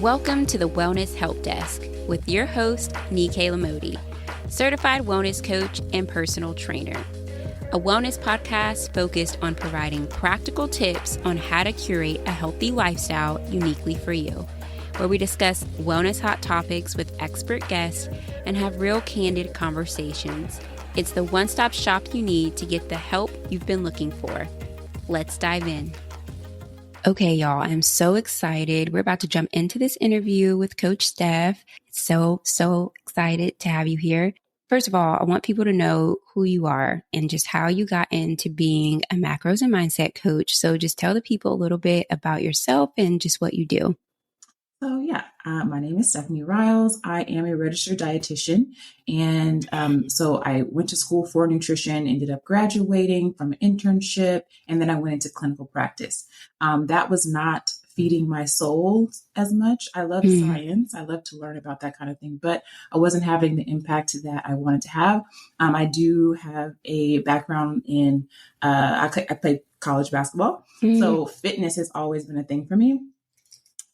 Welcome to the Wellness Help Desk with your host, Nike Lamodi, certified wellness coach and personal trainer. A wellness podcast focused on providing practical tips on how to curate a healthy lifestyle uniquely for you, where we discuss wellness hot topics with expert guests and have real candid conversations. It's the one-stop shop you need to get the help you've been looking for. Let's dive in. Okay, y'all, I'm so excited. We're about to jump into this interview with Coach Steph. So excited to have you here. First of all, I want people to know who you are and just how you got into being a macros and mindset coach. So just tell the people a little bit about yourself and just what you do. My name is Stephanie Riles. I am a registered dietitian. And so I went to school for nutrition, ended up graduating from an internship, and then I went into clinical practice. That was not feeding my soul as much. I love science. I love to learn about that kind of thing, but I wasn't having the impact that I wanted to have. I do have a background in, I played college basketball. So fitness has always been a thing for me.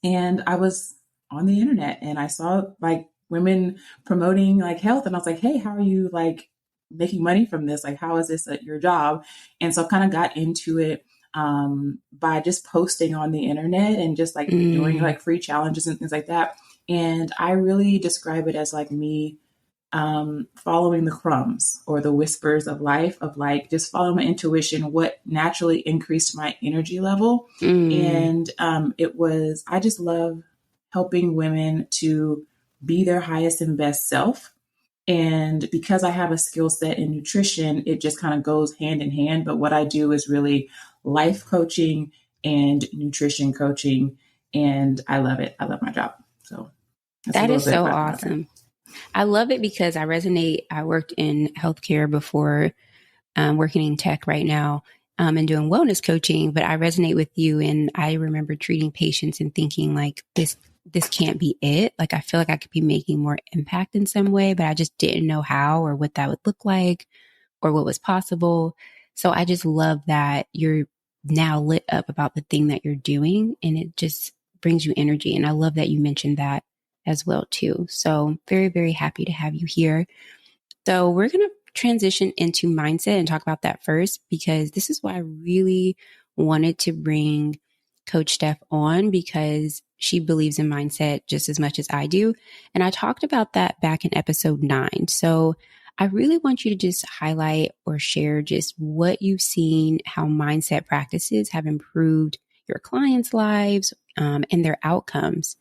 And I was on the internet and I saw like women promoting like health. And I was like, hey, how are you like making money from this? Like, how is this your job? And so I kind of got into it by just posting on the internet and just like doing like free challenges and things like that. And I really describe it as like me following the crumbs or the whispers of life, of like just following my intuition, what naturally increased my energy level. And I just love helping women to be their highest and best self. And because I have a skill set in nutrition, it just kind of goes hand in hand. But what I do is really life coaching and nutrition coaching. And I love it. I love my job. So that is so awesome. I love it because I resonate. I worked in healthcare before, working in tech right now, and doing wellness coaching, but I resonate with you. And I remember treating patients and thinking like, this can't be it. Like, I feel like I could be making more impact in some way, but I just didn't know how or what that would look like or what was possible. So I just love that you're now lit up about the thing that you're doing, and it just brings you energy. And I love that you mentioned that as well too. So very, very happy to have you here. So we're going to transition into mindset and talk about that first, because this is why I really wanted to bring Coach Steph on, because she believes in mindset just as much as I do. And I talked about that back in episode 9. So I really want you to just highlight or share just what you've seen, how mindset practices have improved your clients' lives and their outcomes.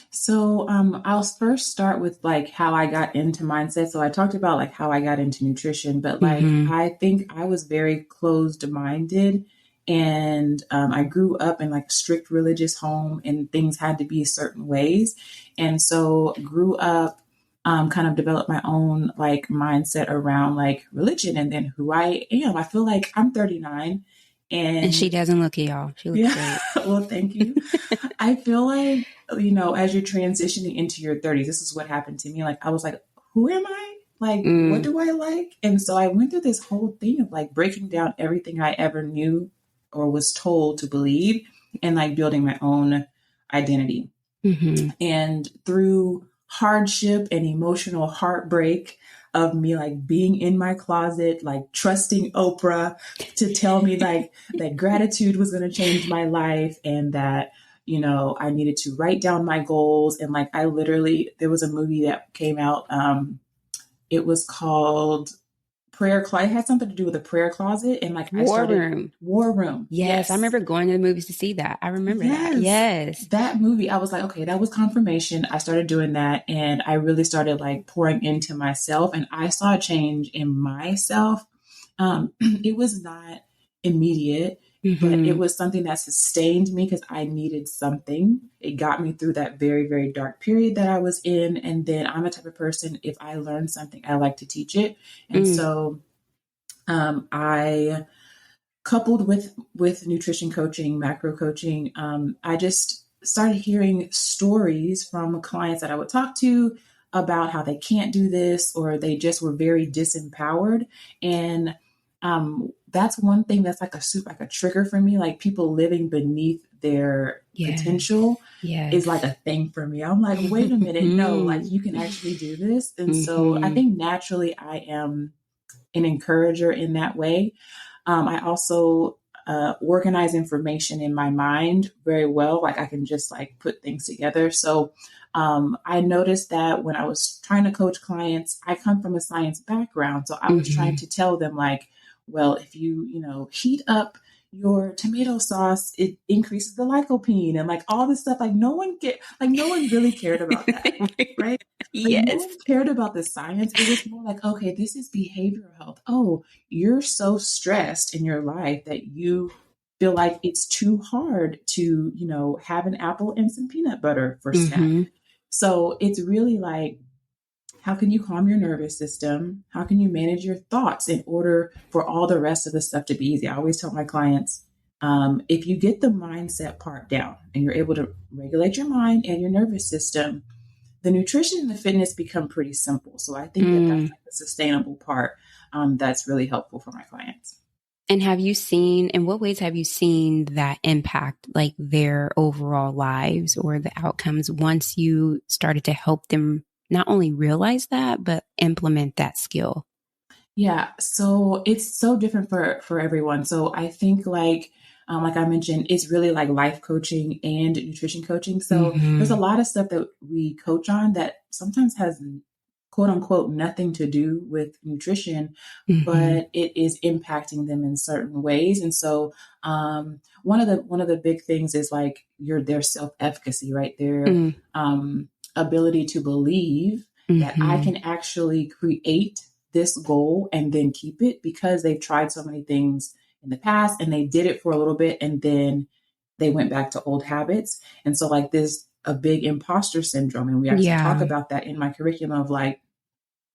So I'll first start with like how I got into mindset. So I talked about like how I got into nutrition, but like I think I was very closed-minded, and I grew up in like strict religious home, and things had to be certain ways. And so grew up, kind of developed my own like mindset around like religion and then who I am. I feel like I'm 39. And she doesn't look it, y'all. She looks great. Well, thank you. I feel like, as you're transitioning into your 30s, this is what happened to me. Like, I was like, who am I? Like, what do I like? And so I went through this whole thing of like breaking down everything I ever knew or was told to believe and like building my own identity. And through hardship and emotional heartbreak of me like being in my closet, like trusting Oprah to tell me like that gratitude was going to change my life, and that, I needed to write down my goals. And like, there was a movie that came out. It was called Prayer Closet. It had something to do with a prayer closet, and like War Room. Yes. I remember going to the movies to see that. I remember that. Yes. That movie, I was like, okay, that was confirmation. I started doing that, and I really started like pouring into myself, and I saw a change in myself. It was not immediate, but it was something that sustained me because I needed something. It got me through that very, very dark period that I was in. And then I'm a type of person, if I learn something, I like to teach it. And so I, coupled with nutrition coaching, macro coaching, I just started hearing stories from clients that I would talk to about how they can't do this, or they just were very disempowered. And that's one thing that's like a trigger for me, like people living beneath their Yes. potential is like Yes. a thing for me. I'm like, wait a minute, no, like you can actually do this. And so I think naturally I am an encourager in that way. I also organize information in my mind very well. Like I can just like put things together. So I noticed that when I was trying to coach clients, I come from a science background. So I was trying to tell them like, well, if you heat up your tomato sauce, it increases the lycopene and like all this stuff. Like no one really cared about that. Right. Like no Yes. one cared about the science. It was more like, okay, this is behavioral health. Oh, you're so stressed in your life that you feel like it's too hard to, have an apple and some peanut butter for snack. So it's really like, how can you calm your nervous system? How can you manage your thoughts in order for all the rest of the stuff to be easy? I always tell my clients, if you get the mindset part down and you're able to regulate your mind and your nervous system, the nutrition and the fitness become pretty simple. So I think that that's like the sustainable part that's really helpful for my clients. And in what ways have you seen that impact like their overall lives or the outcomes once you started to help them not only realize that, but implement that skill? Yeah, so it's so different for everyone. So I think like I mentioned, it's really like life coaching and nutrition coaching. So there's a lot of stuff that we coach on that sometimes has quote unquote nothing to do with nutrition, but it is impacting them in certain ways. And so one of the big things is like their self efficacy, right? Their ability to believe that I can actually create this goal and then keep it because they've tried so many things in the past and they did it for a little bit and then they went back to old habits. And so like this a big imposter syndrome. And we actually talk Yeah. about that in my curriculum of like,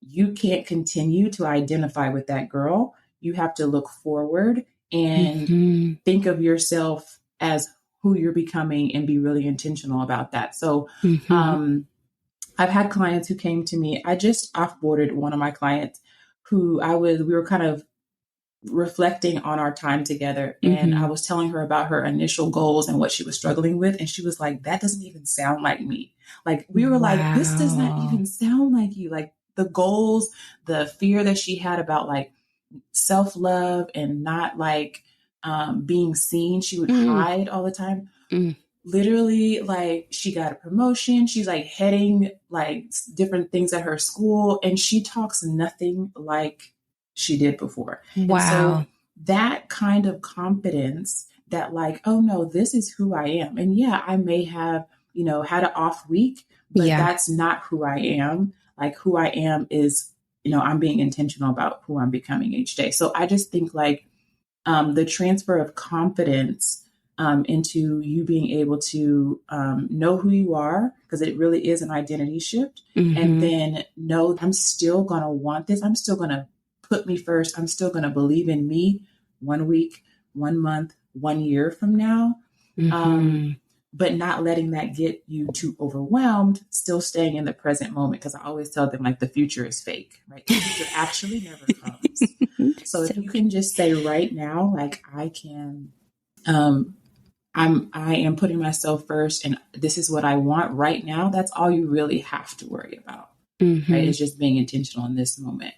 you can't continue to identify with that girl. You have to look forward and think of yourself as who you're becoming and be really intentional about that. So I've had clients who came to me. I just offboarded one of my clients who we were kind of reflecting on our time together. And I was telling her about her initial goals and what she was struggling with. And she was like, that doesn't even sound like me. Like we were like, this does not even sound like you. Like the goals, the fear that she had about like self-love and not like being seen. She would hide all the time. Literally, like she got a promotion. She's like heading like different things at her school and she talks nothing like she did before. And so that kind of confidence that like, oh no, this is who I am. And yeah, I may have, had an off week, but that's not who I am. Like who I am is, I'm being intentional about who I'm becoming each day. So I just think like the transfer of confidence into you being able to know who you are, because it really is an identity shift. And then know I'm still going to want this. I'm still going to put me first. I'm still going to believe in me 1 week, 1 month, 1 year from now. But not letting that get you too overwhelmed, still staying in the present moment. Because I always tell them like the future is fake, right? The future actually never comes. So if you can just say right now, like I can, I am putting myself first and this is what I want right now. That's all you really have to worry about, right? It's just being intentional in this moment.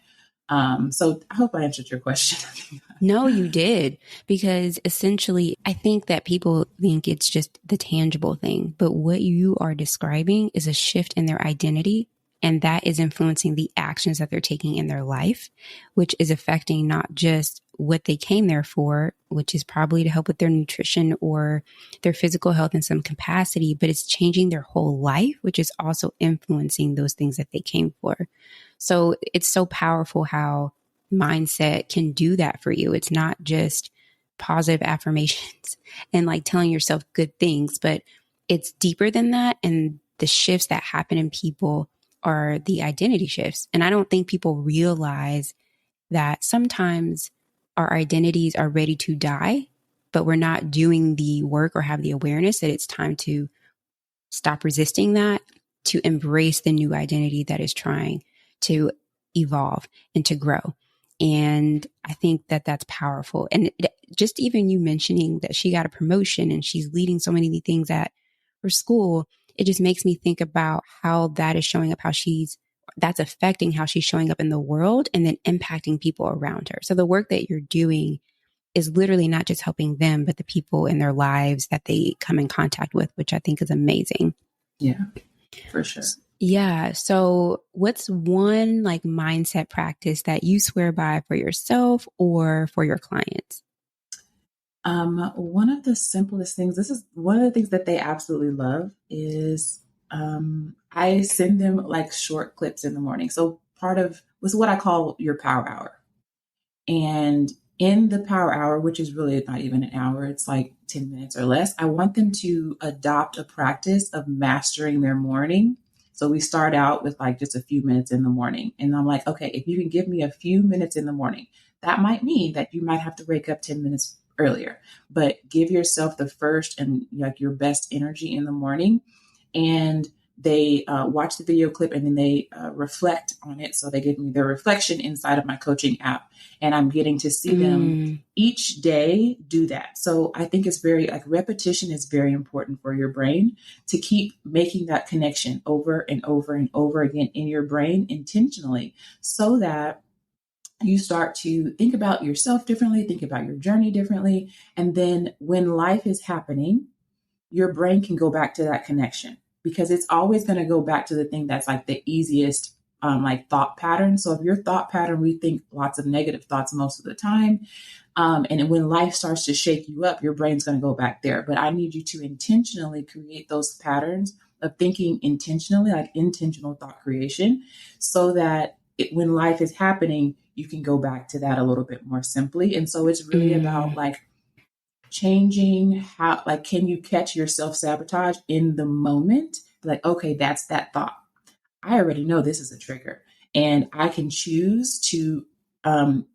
So I hope I answered your question. No, you did. Because essentially, I think that people think it's just the tangible thing. But what you are describing is a shift in their identity. And that is influencing the actions that they're taking in their life, which is affecting not just what they came there for, which is probably to help with their nutrition or their physical health in some capacity, but it's changing their whole life, which is also influencing those things that they came for. So it's so powerful how mindset can do that for you. It's not just positive affirmations and like telling yourself good things, but it's deeper than that. And the shifts that happen in people are the identity shifts. And I don't think people realize that sometimes our identities are ready to die, but we're not doing the work or have the awareness that it's time to stop resisting that, to embrace the new identity that is trying to evolve and to grow. And I think that that's powerful. And just even you mentioning that she got a promotion and she's leading so many things at her school, it just makes me think about how that is showing up, that's affecting how she's showing up in the world and then impacting people around her. So the work that you're doing is literally not just helping them, but the people in their lives that they come in contact with, which I think is amazing. Yeah, for sure. Yeah. So what's one like mindset practice that you swear by for yourself or for your clients? One of the simplest things, this is one of the things that they absolutely love is I send them like short clips in the morning. So part of was what I call your power hour. And in the power hour, which is really not even an hour, it's like 10 minutes or less, I want them to adopt a practice of mastering their morning. So we start out with like just a few minutes in the morning. And I'm like, okay, if you can give me a few minutes in the morning, that might mean that you might have to wake up 10 minutes earlier, but give yourself the first and like your best energy in the morning. And they watch the video clip and then they reflect on it. So they give me their reflection inside of my coaching app, and I'm getting to see them each day do that. So I think it's very like repetition is very important for your brain to keep making that connection over and over and over again in your brain intentionally, so that you start to think about yourself differently, think about your journey differently. And then when life is happening, your brain can go back to that connection, because it's always going to go back to the thing that's like the easiest like thought pattern. So if your thought pattern, we think lots of negative thoughts most of the time. And when life starts to shake you up, your brain's going to go back there. But I need you to intentionally create those patterns of thinking intentionally, like intentional thought creation, so that when life is happening, you can go back to that a little bit more simply. And so it's really about like changing how, like, can you catch your self-sabotage in the moment? Like, okay, that's that thought. I already know this is a trigger, and I can choose to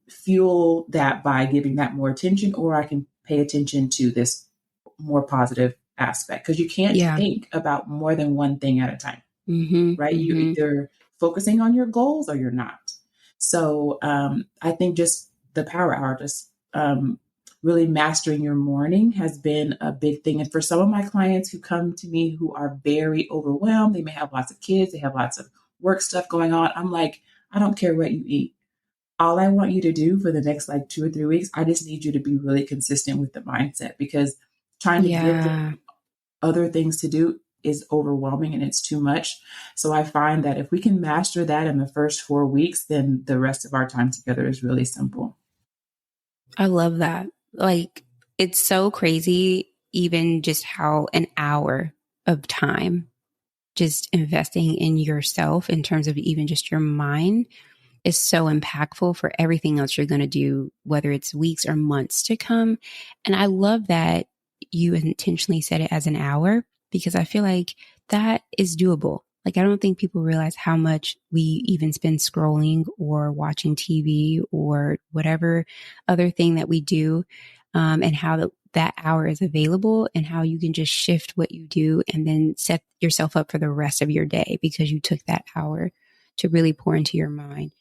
fuel that by giving that more attention, or I can pay attention to this more positive aspect, because you can't think about more than one thing at a time, right? You're either focusing on your goals or you're not. So I think just the power hour, just really mastering your morning has been a big thing. And for some of my clients who come to me who are very overwhelmed, they may have lots of kids, they have lots of work stuff going on. I'm like, I don't care what you eat. All I want you to do for the next like 2 or 3 weeks, I just need you to be really consistent with the mindset, because trying to give them other things to do is overwhelming and it's too much. So I find that if we can master that in the first 4 weeks, then the rest of our time together is really simple. I love that. Like, it's so crazy, even just how an hour of time just investing in yourself in terms of even just your mind is so impactful for everything else you're going to do, whether it's weeks or months to come. And I love that you intentionally set it as an hour, because I feel like that is doable. Like, I don't think people realize how much we even spend scrolling or watching TV or whatever other thing that we do, and how that hour is available, and how you can just shift what you do and then set yourself up for the rest of your day because you took that hour to really pour into your mind.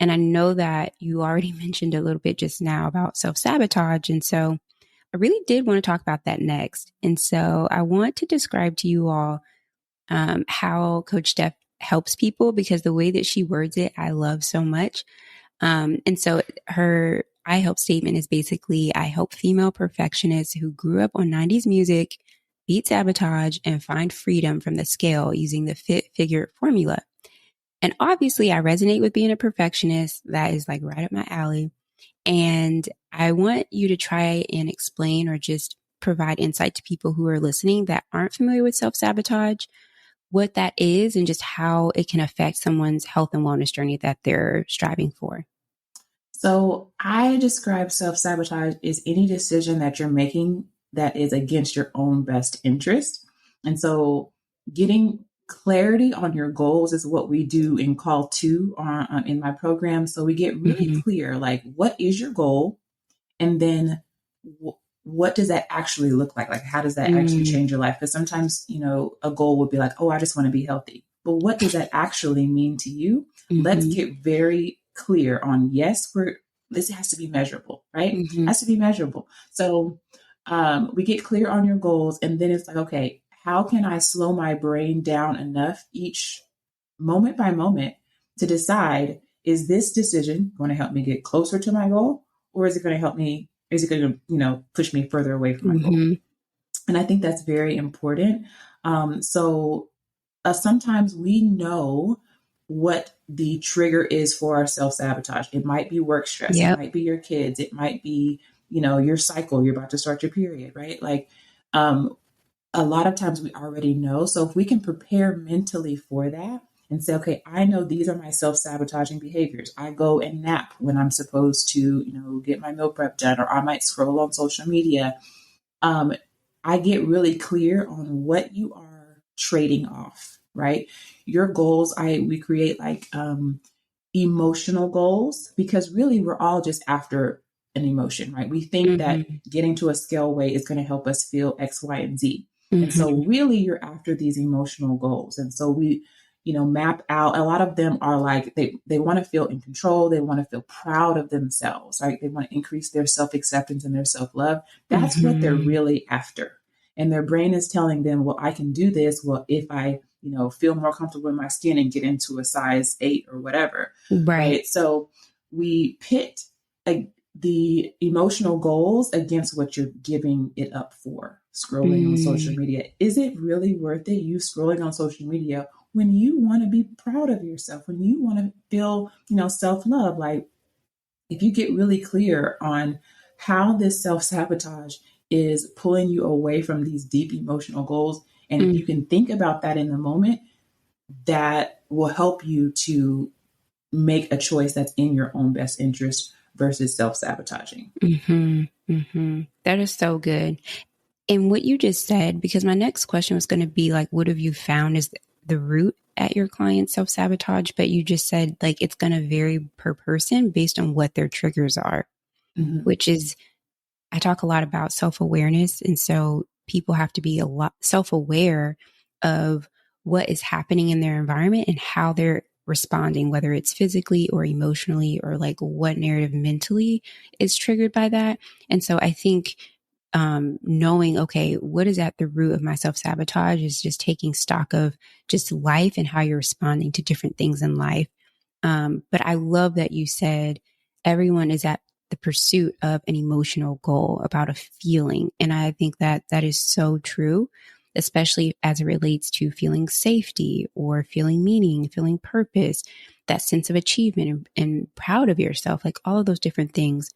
And I know that you already mentioned a little bit just now about self-sabotage. And so I really did want to talk about that next. And so I want to describe to you all how Coach Steph helps people, because the way that she words it, I love so much. And so her I help statement is basically, I help female perfectionists who grew up on 90s music beat sabotage and find freedom from the scale using the fit figure formula. And obviously I resonate with being a perfectionist. That is like right up my alley. And I want you to try and explain or just provide insight to people who are listening that aren't familiar with self-sabotage, what that is, and just how it can affect someone's health and wellness journey that they're striving for. So I describe self-sabotage as any decision that you're making that is against your own best interest. And so getting clarity on your goals is what we do in call 2 in my program. So we get really clear, like, what is your goal? And then what does that actually look like? Like, how does that actually change your life? Because sometimes, a goal would be like, oh, I just want to be healthy. But what does that actually mean to you? Let's get very clear on, yes, this has to be measurable, right? It Mm-hmm. has to be measurable. So we get clear on your goals, and then it's like, okay, how can I slow my brain down enough each moment by moment to decide, is this decision going to help me get closer to my goal, or is it going to help me, is it going to, push me further away from my goal? Mm-hmm. And I think that's very important. So sometimes we know what the trigger is for our self sabotage. It might be work stress, it Yep. might be your kids, it might be, your cycle, you're about to start your period, right? Like, um, a lot of times we already know. So if we can prepare mentally for that and say, okay, I know these are my self sabotaging behaviors. I go and nap when I'm supposed to, get my meal prep done, or I might scroll on social media. Um, I get really clear on what you are trading off, right? Your goals, we create like emotional goals, because really we're all just after an emotion, right? We think that Mm-hmm. getting to a scale weight is going to help us feel X, Y, and Z. And so Mm-hmm. really you're after these emotional goals. And so we, map out, a lot of them are like, they want to feel in control. They want to feel proud of themselves, right? They want to increase their self-acceptance and their self-love. That's what they're Mm-hmm. really after. And their brain is telling them, well, I can do this. Well, if I, feel more comfortable in my skin and get into a size 8 or whatever, Right. right? So we pit the emotional goals against what you're giving it up for. Scrolling on social Mm. media. Is it really worth it, you scrolling on social media, when you want to be proud of yourself, when you want to feel, self-love? Like, if you get really clear on how this self-sabotage is pulling you away from these deep emotional goals, and if Mm. you can think about that in the moment, that will help you to make a choice that's in your own best interest versus self-sabotaging. Mm-hmm. Mm-hmm. That is so good. And what you just said, because my next question was going to be like, what have you found is the root at your client's self sabotage? But you just said like it's going to vary per person based on what their triggers are, Mm-hmm. which is, I talk a lot about self awareness. And so people have to be a lot self aware of what is happening in their environment and how they're responding, whether it's physically or emotionally, or like what narrative mentally is triggered by that. And so I think knowing, okay, what is at the root of my self sabotage is just taking stock of just life and how you're responding to different things in life. But I love that you said everyone is at the pursuit of an emotional goal about a feeling. And I think that that is so true, especially as it relates to feeling safety or feeling meaning, feeling purpose, that sense of achievement and proud of yourself, like all of those different things.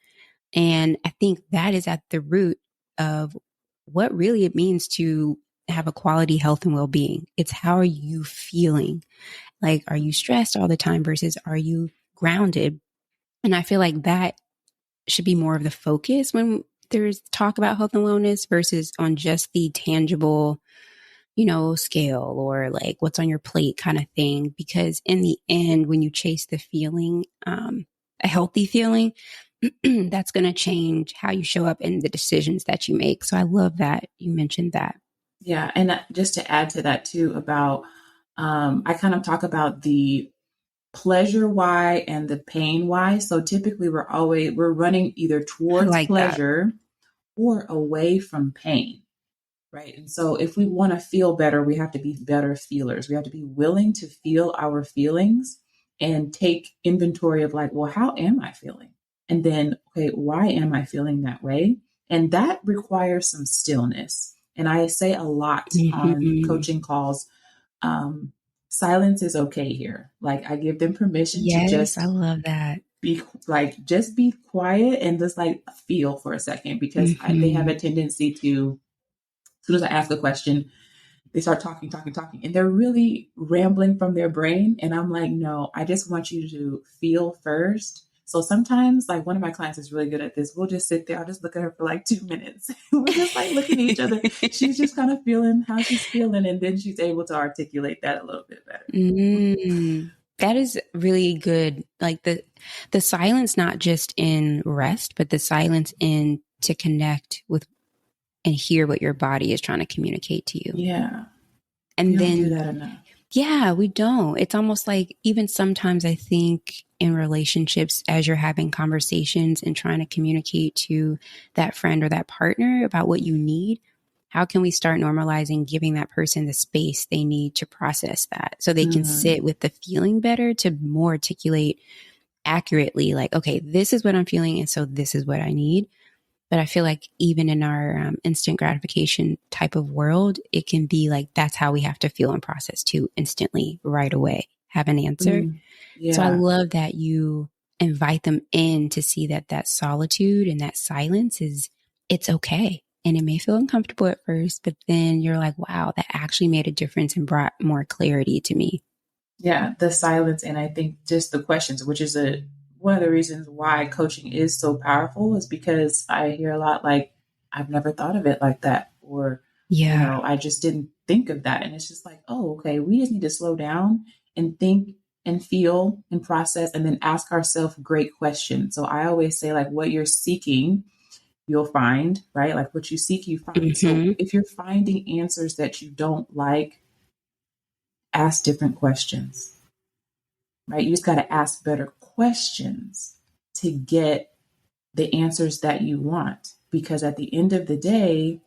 And I think that is at the root of what really it means to have a quality health and well-being. It's how are you feeling? Like, are you stressed all the time versus are you grounded? And I feel like that should be more of the focus when there's talk about health and wellness versus on just the tangible, scale or like what's on your plate kind of thing. Because in the end, when you chase the feeling, a healthy feeling, that's going to change how you show up and the decisions that you make. So I love that you mentioned that. Yeah, and just to add to that too, about I kind of talk about the pleasure why and the pain why. So typically we're running either I towards like that. pleasure or away from pain. Right. And so if we want to feel better, we have to be better feelers. We have to be willing to feel our feelings and take inventory of like, well, how am I feeling? And then, okay, why am I feeling that way? And that requires some stillness. And I say a lot on Mm-hmm. coaching calls, um, silence is okay here. Like, I give them permission to Yes, I just love that. be quiet and just like feel for a second, because they have Mm-hmm. a tendency to, as soon as I ask a question, they start talking, talking, talking, and they're really rambling from their brain. And I'm like, no, I just want you to feel first. So sometimes, like, one of my clients is really good at this. We'll just sit there. I'll just look at her for like 2 minutes. We're just like looking at each other. She's just kind of feeling how she's feeling. And then she's able to articulate that a little bit better. That is really good. Like the silence, not just in rest, but the silence in to connect with and hear what your body is trying to communicate to you. Yeah. We And don't do then, that enough. yeah, we don't. It's almost like even sometimes I think in relationships as you're having conversations and trying to communicate to that friend or that partner about what you need? How can we start normalizing giving that person the space they need to process that so they can sit with the feeling better to more articulate accurately, like, okay, this is what I'm feeling. And so this is what I need. But I feel like even in our instant gratification type of world, it can be like that's how we have to feel and process too, instantly, right away, have an answer. So I Yeah. love that you invite them in to see that that solitude and that silence is, it's okay. And it may feel uncomfortable at first, but then you're like, wow, that actually made a difference and brought more clarity to me. Yeah, the silence, and I think just the questions, which is a one of the reasons why coaching is so powerful, is because I hear a lot like, I've never thought of it like that, or, Yeah. I just didn't think of that. And it's just like, oh, okay, we just need to slow down and think and feel and process and then ask ourselves great questions. So I always say, like, what you're seeking, you'll find, right? Like what you seek, you find. So Mm-hmm. if you're finding answers that you don't like, ask different questions, right? You just got to ask better questions to get the answers that you want. Because at the end of the day,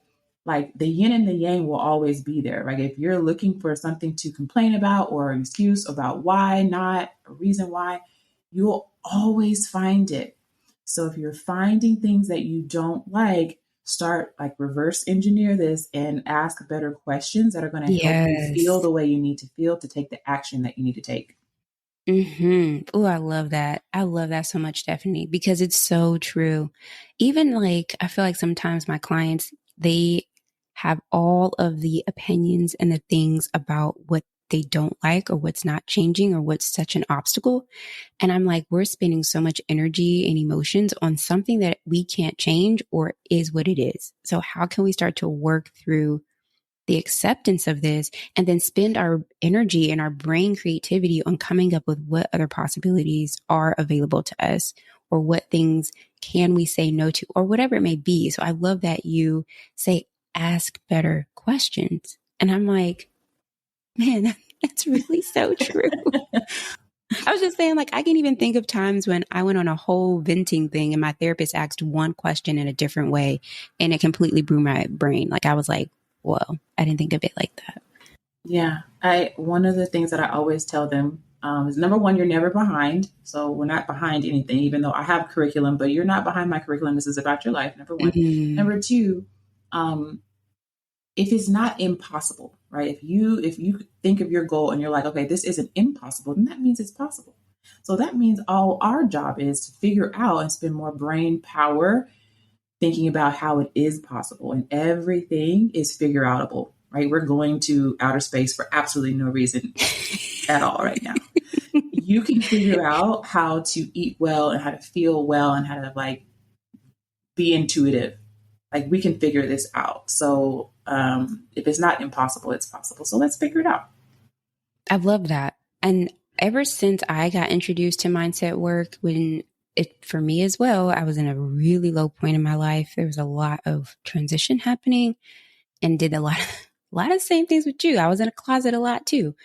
like the yin and the yang will always be there. Like if you're looking for something to complain about or an excuse about why not, a reason why, you'll always find it. So if you're finding things that you don't like, start like reverse engineer this and ask better questions that are going to help you feel Yes. the way you need to feel to take the action that you need to take. Oh, I love that. I love that so much, Stephanie, because it's so true. Even like, I feel like sometimes my clients, they have all of the opinions and the things about what they don't like or what's not changing or what's such an obstacle. And I'm like, we're spending so much energy and emotions on something that we can't change or is what it is. So how can we start to work through the acceptance of this and then spend our energy and our brain creativity on coming up with what other possibilities are available to us or what things can we say no to or whatever it may be. So I love that you say, ask better questions. And I'm like, man, that's really so true. I was just saying, like, I can even think of times when I went on a whole venting thing and my therapist asked one question in a different way and it completely blew my brain. Like, I was like, whoa, I didn't think of it like that. Yeah, I one of the things that I always tell them is number one, you're never behind. So we're not behind anything, even though I have curriculum, but you're not behind my curriculum. This is about your life. Number one. Mm, Number two, um, if it's not impossible, right? If you think of your goal and you're like, okay, this isn't impossible, then that means it's possible. So that means all our job is to figure out and spend more brain power thinking about how it is possible, and everything is figure outable, right? We're going to outer space for absolutely no reason at all right now. You can figure out how to eat well and how to feel well and how to like be intuitive. Like we can figure this out. So if it's not impossible, it's possible. So let's figure it out. I love that. And ever since I got introduced to mindset work, when it, for me as well, I was in a really low point in my life. There was a lot of transition happening and did a lot of same things with you. I was in a closet a lot too.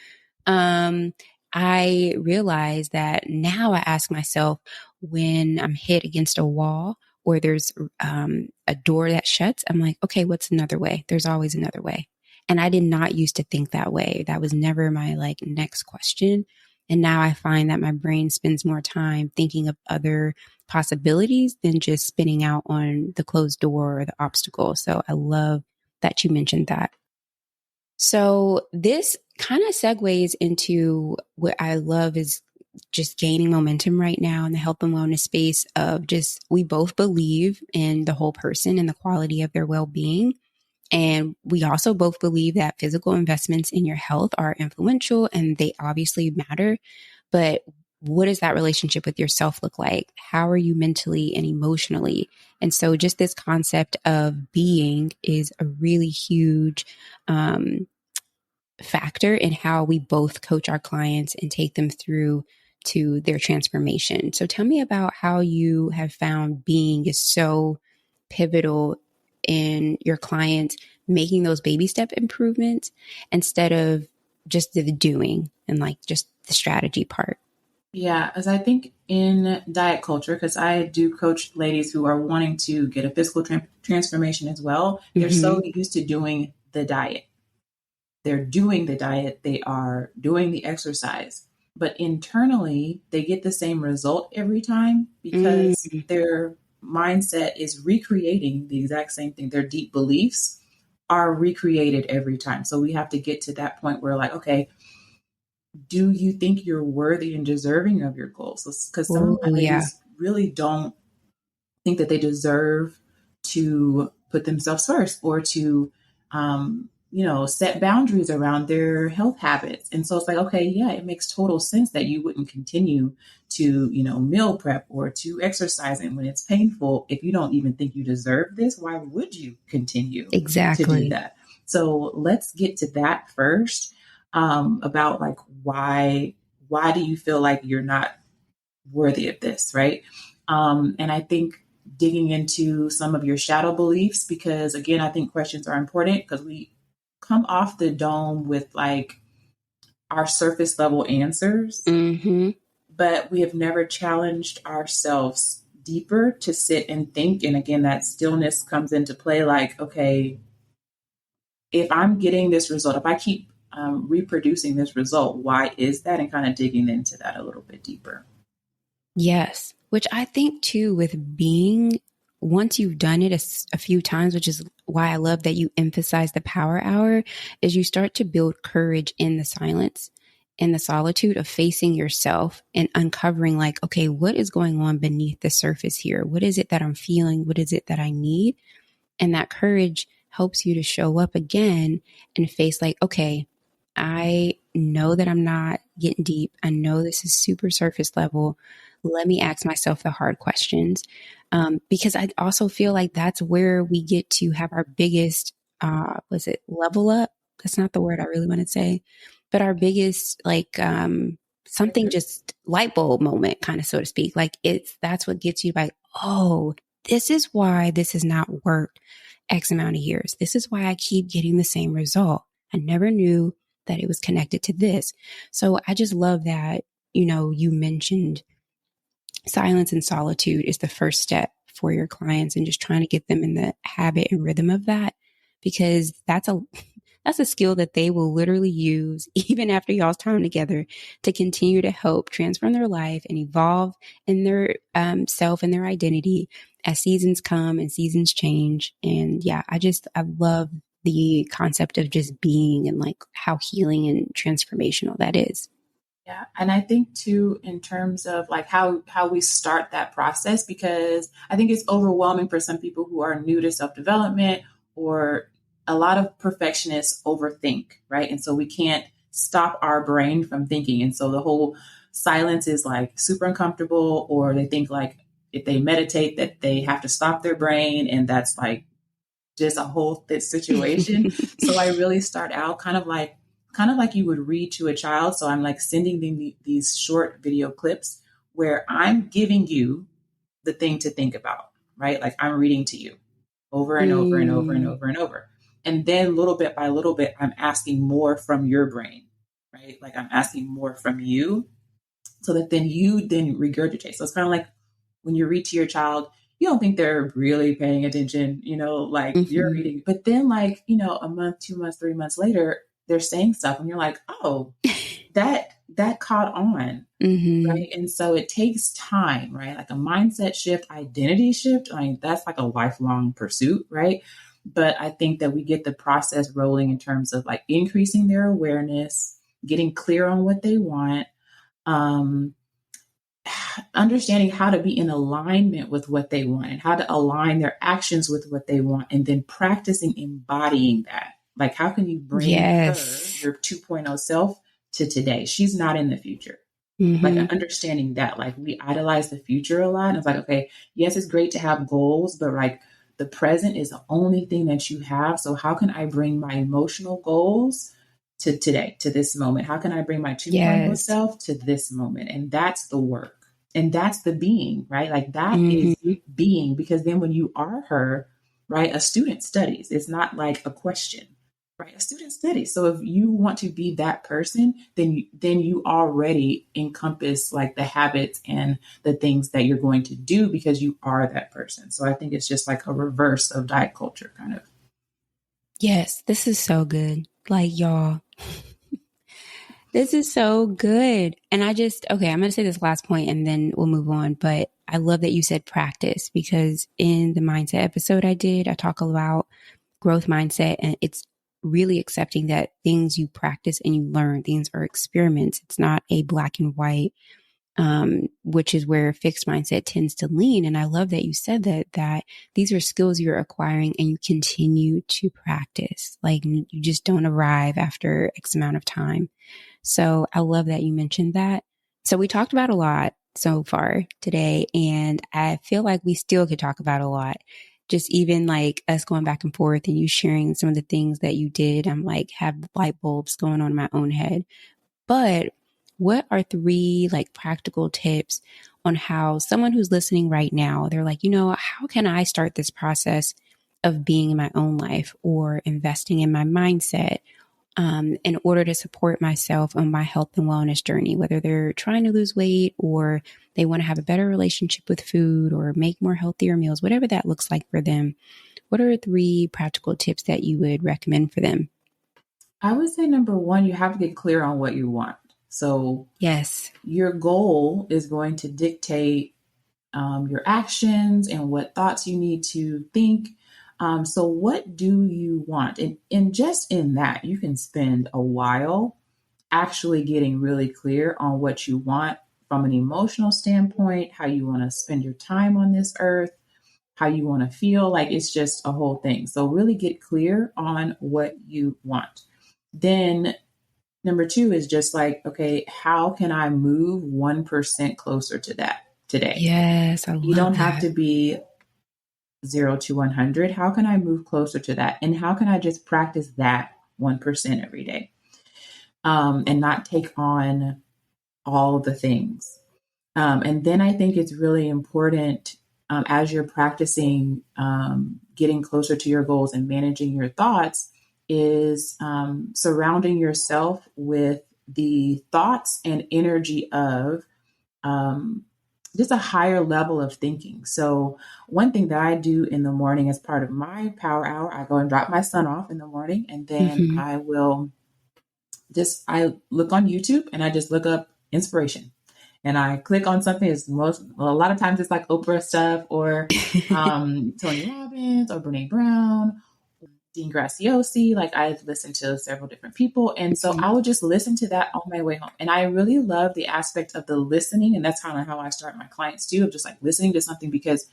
Um, I realized that now I ask myself when I'm hit against a wall or there's a door that shuts, I'm like, okay, what's another way? There's always another way. And I did not used to think that way. That was never my like next question. And now I find that my brain spends more time thinking of other possibilities than just spinning out on the closed door or the obstacle. So I love that you mentioned that. So this kind of segues into what I love is just gaining momentum right now in the health and wellness space of just, we both believe in the whole person and the quality of their well-being. And we also both believe that physical investments in your health are influential and they obviously matter. But what does that relationship with yourself look like? How are you mentally and emotionally? And so just this concept of being is a really huge factor in how we both coach our clients and take them through to their transformation. So tell me about how you have found being is so pivotal in your clients making those baby step improvements instead of just the doing and like just the strategy part. Yeah, as I think in diet culture, because I do coach ladies who are wanting to get a physical transformation as well, they're so Mm-hmm. used to doing the diet. They're doing the diet, they are doing the exercise, but internally, they get the same result every time because Mm, their mindset is recreating the exact same thing. Their deep beliefs are recreated every time. So we have to get to that point where, like, okay, do you think you're worthy and deserving of your goals? Because some of my oh, yeah. ladies really don't think that they deserve to put themselves first or to, set boundaries around their health habits. And so it's like, okay, yeah, it makes total sense that you wouldn't continue to, meal prep or to exercise. And when it's painful, if you don't even think you deserve this, why would you continue to do Exactly. that? So let's get to that first, about like why do you feel like you're not worthy of this, right? And I think digging into some of your shadow beliefs, because again, I think questions are important because we come off the dome with like our surface level answers, Mm-hmm. but we have never challenged ourselves deeper to sit and think. And again, that stillness comes into play like, okay, if I'm getting this result, if I keep reproducing this result, why is that? And kind of digging into that a little bit deeper. Yes, which I think too, with being, once you've done it a few times, which is why I love that you emphasize the power hour, is you start to build courage in the silence, in the solitude of facing yourself and uncovering, like, okay, what is going on beneath the surface here? What is it that I'm feeling? What is it that I need? And that courage helps you to show up again and face, like, okay, I know that I'm not getting deep. I know this is super surface level. Let me ask myself the hard questions. Because I also feel like that's where we get to have our biggest, was it level up? That's not the word I really want to say, but our biggest, like, something Breakthrough. just light bulb moment, kind of, so to speak. Like, that's what gets you like, oh, this is why this has not worked X amount of years. This is why I keep getting the same result. I never knew that it was connected to this. So I just love that, you mentioned silence and solitude is the first step for your clients and just trying to get them in the habit and rhythm of that, because that's a skill that they will literally use even after y'all's time together to continue to help transform their life and evolve in their self and their identity as seasons come and seasons change. And yeah, I love the concept of just being and like how healing and transformational that is. Yeah, and I think too in terms of like how we start that process, because I think it's overwhelming for some people who are new to self-development, or a lot of perfectionists overthink, right? And so we can't stop our brain from thinking. And so the whole silence is like super uncomfortable, or they think like if they meditate that they have to stop their brain, and that's like just a whole fit situation. So I really start out kind of like you would read to a child. So I'm like sending them these short video clips where I'm giving you the thing to think about, right? Like I'm reading to you over and over and over and Mm, over and over. And then little bit by little bit, I'm asking more from your brain, right? Like I'm asking more from you so that then you then regurgitate. So it's kind of like when you read to your child, you don't think they're really paying attention, like you're mhm. reading. But then, like, a month, 2 months, 3 months later, they're saying stuff, and you're like, oh, that caught on, Mhm. right? And so it takes time, right? Like a mindset shift, identity shift. I mean, that's like a lifelong pursuit, right? But I think that we get the process rolling in terms of like increasing their awareness, getting clear on what they want, um, understanding how to be in alignment with what they want and how to align their actions with what they want, and then practicing embodying that. Like, how can you bring her, Yes. your 2.0 self, to today? She's not in the future. Like, Mhm. understanding that, like, we idolize the future a lot. And it's like, okay, yes, it's great to have goals, but like, the present is the only thing that you have. So, how can I bring my emotional goals to today, to this moment? How can I bring my 2.0 Yes. self to this moment? And that's the work. And that's the being, right? Like, that is Mhm. being, because then when you are her, right, a student studies. It's not like a question. right, a student study. So if you want to be that person, then you already encompass like the habits and the things that you're going to do because you are that person. So I think it's just like a reverse of diet culture kind of. Yes, this is so good. Like, y'all, this is so good. And okay, I'm going to say this last point and then we'll move on. But I love that you said practice because in the mindset episode I talk about growth mindset, and it's really accepting that things you practice and you learn, things are experiments. It's not a black and white, which is where fixed mindset tends to lean. And I love that you said that these are skills you're acquiring and you continue to practice. Like you just don't arrive after X amount of time. So I love that you mentioned that. So we talked about a lot so far today, and I feel like we still could talk about a lot. Just even like us going back and forth and you sharing some of the things that you did. I'm like, have light bulbs going on in my own head. But what are three like practical tips on how someone who's listening right now, they're like, how can I start this process of being in my own life or investing in my mindset in order to support myself on my health and wellness journey, whether they're trying to lose weight or they want to have a better relationship with food or make more healthier meals, whatever that looks like for them. What are three practical tips that you would recommend for them? I would say number one, you have to get clear on what you want. So Yes. your goal is going to dictate your actions and what thoughts you need to think. So, what do you want? And just in that, you can spend a while actually getting really clear on what you want from an emotional standpoint, how you want to spend your time on this earth, how you want to feel. Like it's just a whole thing. So, really get clear on what you want. Then, number two is just like, okay, how can I move 1% closer to that today? Yes, I You love don't have that. to be 0 to 100. How can I move closer to that? And how can I just practice that 1% every day and not take on all the things? And then I think it's really important as you're practicing getting closer to your goals and managing your thoughts is surrounding yourself with the thoughts and energy of um, just a higher level of thinking. So, one thing that I do in the morning as part of my power hour, I go and drop my son off in the morning, and then Mm-hmm. I look on YouTube and I just look up inspiration, and I click on something. A lot of times it's like Oprah stuff or Tony Robbins or Brene Brown, Dean Graciosi. Like I've listened to several different people. And so I would just listen to that on my way home. And I really love the aspect of the listening. And that's kind of how I start my clients too, of just like listening to something because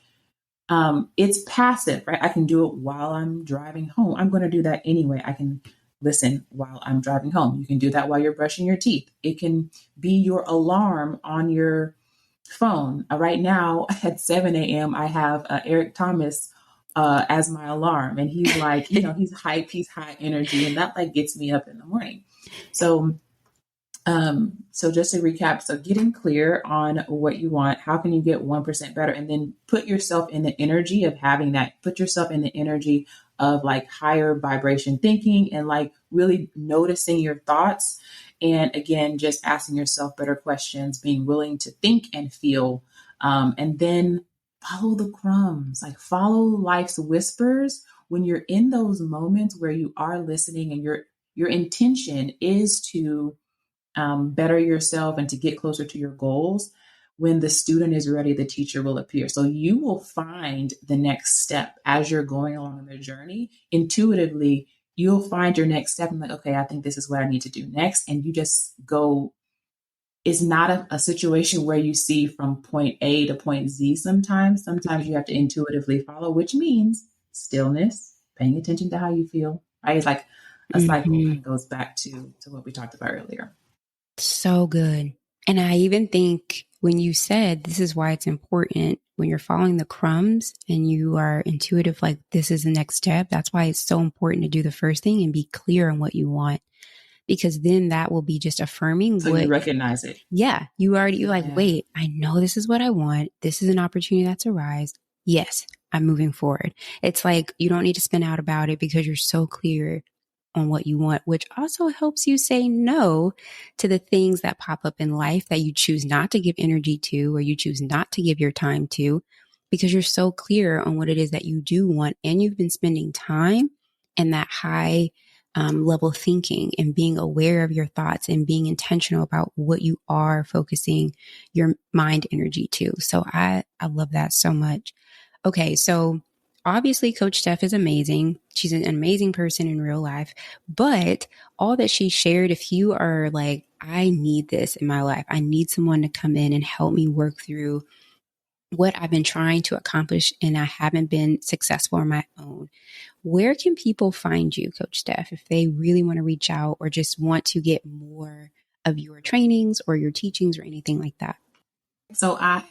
it's passive, right? I can do it while I'm driving home. I'm going to do that anyway. I can listen while I'm driving home. You can do that while you're brushing your teeth. It can be your alarm on your phone. Right now at 7 a.m., I have Eric Thomas as my alarm. And he's like, he's hype, he's high energy, and that like gets me up in the morning. So so just to recap, so getting clear on what you want, how can you get 1% better? And then put yourself in the energy of having that, put yourself in the energy of like higher vibration thinking and like really noticing your thoughts. And again, just asking yourself better questions, being willing to think and feel. And then follow the crumbs, like follow life's whispers when you're in those moments where you are listening and your intention is to better yourself and to get closer to your goals. When the student is ready, the teacher will appear. So you will find the next step as you're going along the journey. Intuitively, you'll find your next step and like, okay, I think this is what I need to do next. And you just go. It's not a situation where you see from point A to point Z sometimes. Sometimes you have to intuitively follow, which means stillness, paying attention to how you feel. Right? It's like a cycle Mm-hmm. and goes back to what we talked about earlier. So good. And I even think when you said this is why it's important when you're following the crumbs and you are intuitive, like this is the next step. That's why it's so important to do the first thing and be clear on what you want, because then that will be just affirming So you what, recognize it. yeah, you're like, Yeah. wait, I know this is what I want. This is an opportunity that's arise. Yes, I'm moving forward. It's like you don't need to spin out about it because you're so clear on what you want, which also helps you say no to the things that pop up in life that you choose not to give energy to, or you choose not to give your time to, because you're so clear on what it is that you do want. And you've been spending time in that high level thinking and being aware of your thoughts and being intentional about what you are focusing your mind energy to. So I love that so much. Okay. So obviously Coach Steph is amazing. She's an amazing person in real life, but all that she shared, if you are like, I need this in my life, I need someone to come in and help me work through what I've been trying to accomplish and I haven't been successful on my own. Where can people find you, Coach Steph, if they really want to reach out or just want to get more of your trainings or your teachings or anything like that? So I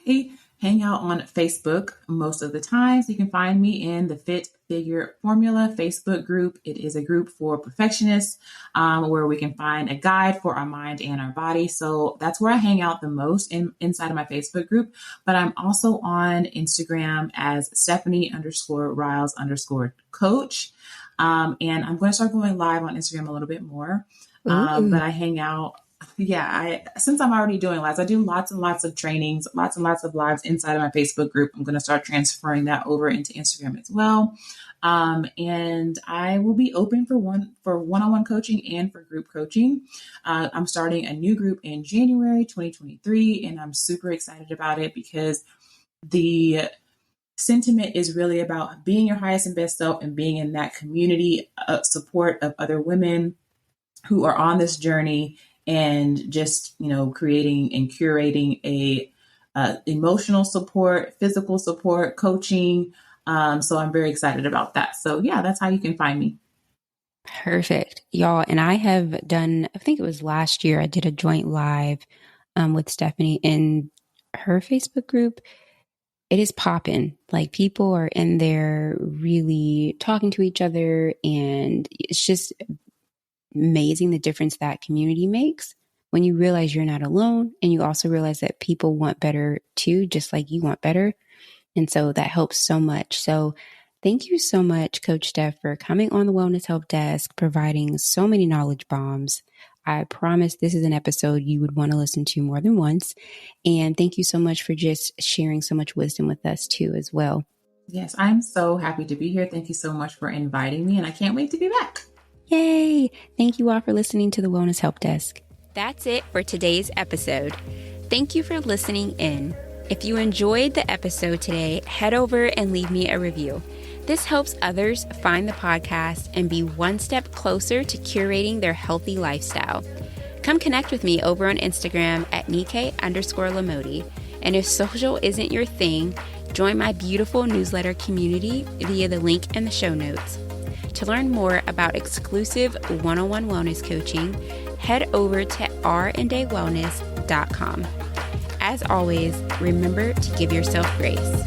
hang out on Facebook most of the time. So you can find me in the Fit Figure Formula Facebook group. It is a group for perfectionists where we can find a guide for our mind and our body. So that's where I hang out the most inside of my Facebook group. But I'm also on Instagram as Stephanie_Riles_coach. And I'm going to start going live on Instagram a little bit more. But I hang out. Yeah, since I'm already doing lives, I do lots and lots of trainings, lots and lots of lives inside of my Facebook group. I'm going to start transferring that over into Instagram as well. And I will be open for one-on-one coaching and for group coaching. I'm starting a new group in January 2023, and I'm super excited about it because the sentiment is really about being your highest and best self and being in that community support of other women who are on this journey, and just, creating and curating a emotional support, physical support, coaching. So I'm very excited about that. So yeah, that's how you can find me. Perfect, y'all. And I have done, I think it was last year, I did a joint live with Stephanie in her Facebook group. It is popping. Like, people are in there really talking to each other, and it's just amazing the difference that community makes when you realize you're not alone, and you also realize that people want better too, just like you want better. And so that helps so much. So thank you so much, Coach Steph, for coming on the Wellness Help Desk, providing so many knowledge bombs. I promise this is an episode you would want to listen to more than once. And thank you so much for just sharing so much wisdom with us too as well. Yes, I'm so happy to be here. Thank you so much for inviting me, and I can't wait to be back. Yay! Thank you all for listening to the Wellness Help Desk. That's it for today's episode. Thank you for listening in. If you enjoyed the episode today, head over and leave me a review. This helps others find the podcast and be one step closer to curating their healthy lifestyle. Come connect with me over on Instagram at Nike_Lamodi. And if social isn't your thing, join my beautiful newsletter community via the link in the show notes. To learn more about exclusive one-on-one wellness coaching, head over to randawellness.com. As always, remember to give yourself grace.